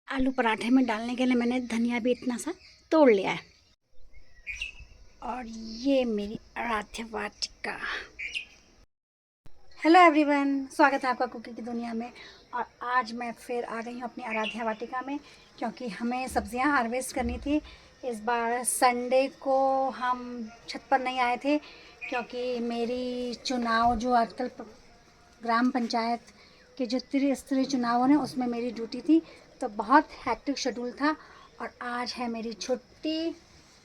आलू पराठे में डालने के लिए मैंने धनिया भी इतना सा तोड़ लिया है। और ये मेरी आराध्या वाटिका। हेलो एवरीवन, स्वागत है आपका कुकिंग की दुनिया में। और आज मैं फिर आ गई हूँ अपनी आराध्या वाटिका में, क्योंकि हमें सब्जियां हार्वेस्ट करनी थी। इस बार संडे को हम छत पर नहीं आए थे, क्योंकि मेरी चुनाव जो आजकल ग्राम पंचायत के जो त्रिस्तरीय चुनाव हैं उसमें मेरी ड्यूटी थी, तो बहुत हैक्टिक शेड्यूल था। और आज है मेरी छुट्टी,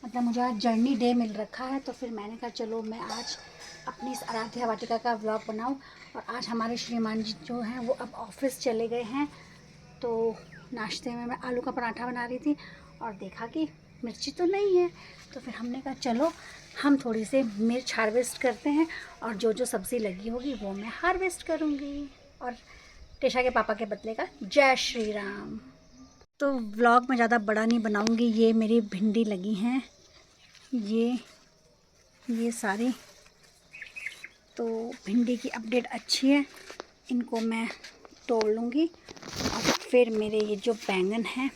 मतलब मुझे आज जर्नी डे मिल रखा है। तो फिर मैंने कहा चलो मैं आज अपनी इस आराध्या वाटिका का व्लॉग बनाऊं। और आज हमारे श्रीमान जी जो हैं वो अब ऑफिस चले गए हैं, तो नाश्ते में मैं आलू का पराठा बना रही थी और देखा कि मिर्ची तो नहीं है। तो फिर हमने कहा चलो हम थोड़ी सी मिर्च हार्वेस्ट करते हैं, और जो जो सब्ज़ी लगी होगी वो मैं हार्वेस्ट करूँगी। और टेशा के पापा के बदले का जय श्री राम। तो व्लॉग में ज़्यादा बड़ा नहीं बनाऊँगी। ये मेरी भिंडी लगी हैं, ये सारी, तो भिंडी की अपडेट अच्छी है, इनको मैं तोड़ लूँगी। और फिर मेरे ये जो बैंगन हैं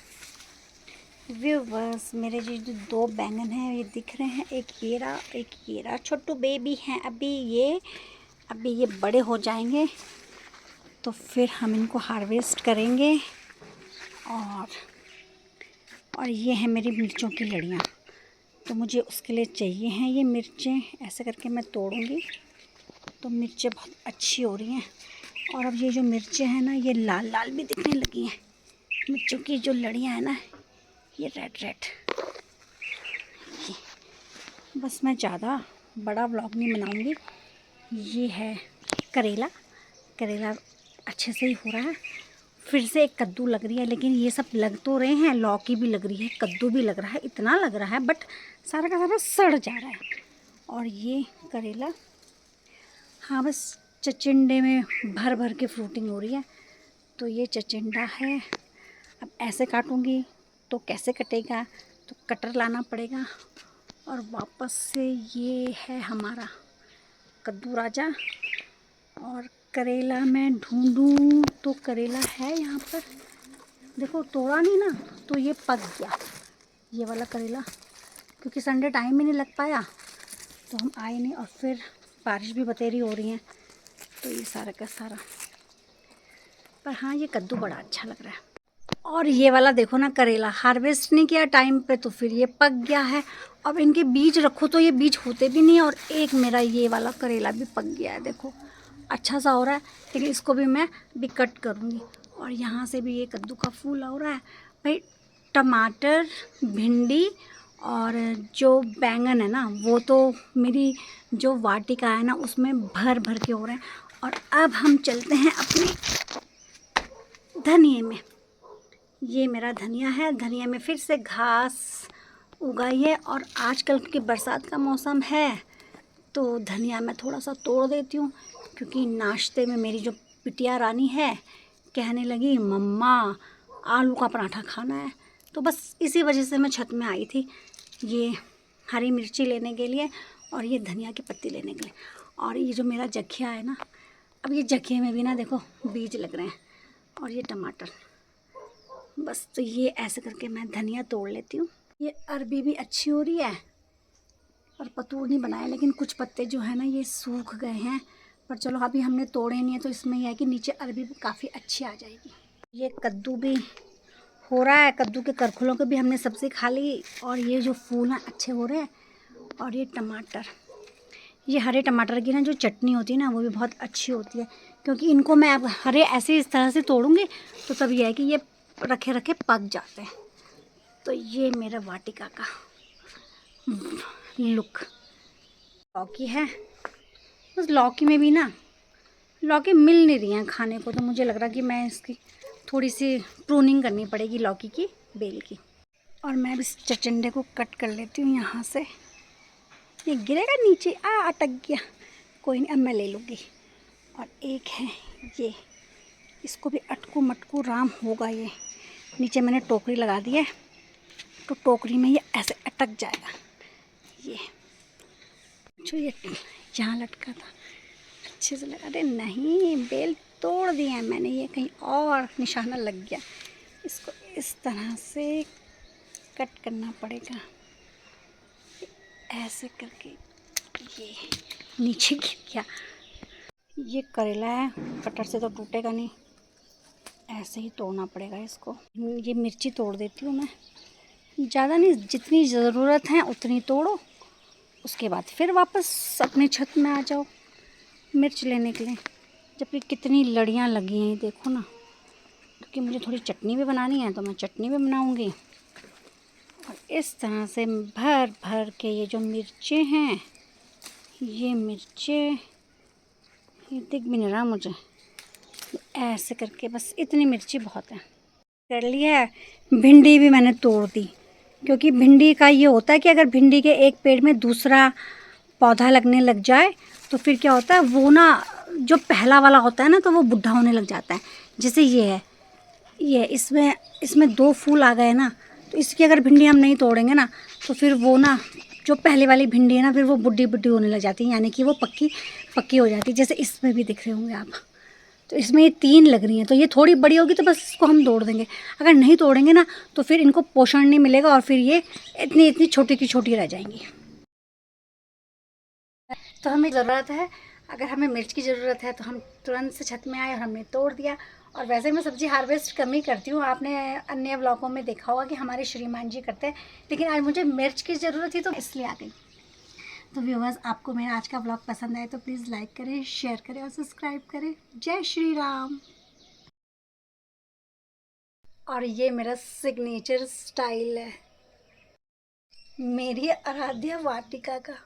व्यूवर्स, मेरे जो दो बैंगन हैं ये दिख रहे हैं, एक ये रहा छोटू बेबी हैं। अभी ये बड़े हो जाएंगे तो फिर हम इनको हार्वेस्ट करेंगे। और ये हैं मेरी मिर्चों की लड़ियाँ, तो मुझे उसके लिए चाहिए हैं ये मिर्चें। ऐसे करके मैं तोड़ूंगी तो मिर्चें बहुत अच्छी हो रही हैं। और अब ये जो मिर्चें हैं ना, ये लाल लाल भी दिखने लगी हैं। मिर्चों की जो लड़ियाँ हैं ना, ये रेड रेड। बस मैं ज़्यादा बड़ा व्लॉग नहीं बनाऊंगी। ये है करेला अच्छे से ही हो रहा है। फिर से एक कद्दू लग रही है, लेकिन ये सब लग तो रहे हैं, लौकी भी लग रही है, कद्दू भी लग रहा है, इतना लग रहा है बट सारा का सारा सड़ जा रहा है। और ये करेला, हाँ बस चचिंडे में भर भर के फ्रूटिंग हो रही है। तो ये चचिंडा है। अब ऐसे काटूंगी तो कैसे कटेगा, तो कटर लाना पड़ेगा। और वापस से ये है हमारा कद्दू राजा। और करेला मैं ढूंढूं तो करेला है यहाँ पर, देखो तोड़ा नहीं ना, तो ये पक गया ये वाला करेला, क्योंकि संडे टाइम ही नहीं लग पाया तो हम आए नहीं। और फिर बारिश भी बतेरी हो रही है, तो ये सारा का सारा। पर हाँ, ये कद्दू बड़ा अच्छा लग रहा है। और ये वाला देखो ना, करेला हार्वेस्ट नहीं किया टाइम पे तो फिर ये पक गया है। अब इनके बीज रखो तो ये बीज होते भी नहीं। और एक मेरा ये वाला करेला भी पक गया है, देखो अच्छा सा हो रहा है, लेकिन इसको भी मैं भी कट करूँगी। और यहाँ से भी ये कद्दू का फूल हो रहा है भाई। टमाटर, भिंडी और जो बैंगन है ना, वो तो मेरी जो वाटिका है ना उसमें भर भर के हो रहे हैं। और अब हम चलते हैं अपने धनिए में। ये मेरा धनिया है, धनिया में फिर से घास उगाई है। और आजकल की बरसात का मौसम है तो धनिया मैं थोड़ा सा तोड़ देती हूँ, क्योंकि नाश्ते में मेरी जो बिटिया रानी है कहने लगी मम्मा आलू का पराठा खाना है। तो बस इसी वजह से मैं छत में आई थी, ये हरी मिर्ची लेने के लिए और ये धनिया की पत्ती लेने के लिए। और ये जो मेरा जखिया है ना, अब ये जखिए में भी ना देखो बीज लग रहे हैं। और ये टमाटर, बस तो ये ऐसे करके मैं धनिया तोड़ लेती हूँ। ये अरबी भी अच्छी हो रही है, और पतूर नहीं बनाया, लेकिन कुछ पत्ते जो है ना ये सूख गए हैं। पर चलो अभी हमने तोड़े नहीं है, तो इसमें यह है कि नीचे अरबी भी काफ़ी अच्छी आ जाएगी। ये कद्दू भी हो रहा है, कद्दू के करखुलों के भी हमने सब्ज़ी खा ली। और ये जो फूल हैं अच्छे हो रहे हैं। और ये टमाटर, ये हरे टमाटर की ना जो चटनी होती है ना वो भी बहुत अच्छी होती है, क्योंकि इनको मैं अब हरे ऐसे इस तरह से तोड़ूंगी तो तब यह है कि ये रखे रखे पक जाते हैं। तो ये मेरा वाटिका का लुक। लौकी है, बस लौकी में भी ना लौकी मिल नहीं रही हैं खाने को, तो मुझे लग रहा कि मैं इसकी थोड़ी सी प्रूनिंग करनी पड़ेगी लौकी की बेल की। और मैं अब इस चचिंडे को कट कर लेती हूँ यहाँ से। ये गिरेगा नीचे, अटक गया, कोई नहीं अब मैं ले लूँगी। और एक है ये, इसको भी अटकू मटकू राम होगा। ये नीचे मैंने टोकरी लगा दी है, तो टोकरी में ये ऐसे अटक जाएगा। ये जो ये जहाँ लटका था अच्छे से लगा। अरे नहीं, बेल तोड़ दिया मैंने, ये कहीं और निशाना लग गया। इसको इस तरह से कट करना पड़ेगा, ऐसे करके। ये नीचे गिर गया। ये करेला है, कटर से तो टूटेगा नहीं, ऐसे ही तोड़ना पड़ेगा इसको। ये मिर्ची तोड़ देती हूँ मैं, ज़्यादा नहीं, जितनी ज़रूरत है उतनी तोड़ो, उसके बाद फिर वापस अपने छत में आ जाओ मिर्च लेने के लिए। जबकि कितनी लड़ियाँ लगी हैं देखो ना, क्योंकि मुझे थोड़ी चटनी भी बनानी है तो मैं चटनी भी बनाऊँगी। और इस तरह से भर भर के ये जो मिर्चें हैं, ये मिर्चें, ये दिख भी नहीं रहा मुझे, ऐसे करके बस इतनी मिर्ची बहुत है। कर लिया है। भिंडी भी मैंने तोड़ दी, क्योंकि भिंडी का ये होता है कि अगर भिंडी के एक पेड़ में दूसरा पौधा लगने लग जाए तो फिर क्या होता है, वो ना जो पहला वाला होता है ना तो वो बुढ़ा होने लग जाता है। जैसे ये है, ये इसमें 2 फूल आ गए ना, तो इसकी अगर भिंडी हम नहीं तोड़ेंगे ना तो फिर वो ना जो पहले वाली भिंडी है ना फिर वो बुढ़ी बुढ़ी होने लग जाती है, यानी कि वो पक्की पक्की हो जाती है। जैसे इसमें भी दिख रहे होंगे आप, तो इसमें ये 3 लग रही हैं, तो ये थोड़ी बड़ी होगी तो बस इसको हम तोड़ देंगे। अगर नहीं तोड़ेंगे ना तो फिर इनको पोषण नहीं मिलेगा और फिर ये इतनी इतनी छोटी की छोटी रह जाएंगी। तो हमें ज़रूरत है, अगर हमें मिर्च की ज़रूरत है तो हम तुरंत से छत में आए और हमने तोड़ दिया। और वैसे मैं सब्ज़ी हार्वेस्ट कम ही करती हूँ, आपने अन्य व्लॉगों में देखा होगा कि हमारे श्रीमान जी करते हैं, लेकिन आज मुझे मिर्च की ज़रूरत थी तो इसलिए आ गई। तो व्यूअर्स, आपको मेरा आज का व्लॉग पसंद आए तो प्लीज़ लाइक करें, शेयर करें और सब्सक्राइब करें। जय श्री राम। और ये मेरा सिग्नेचर स्टाइल है, मेरी आराध्या वाटिका का।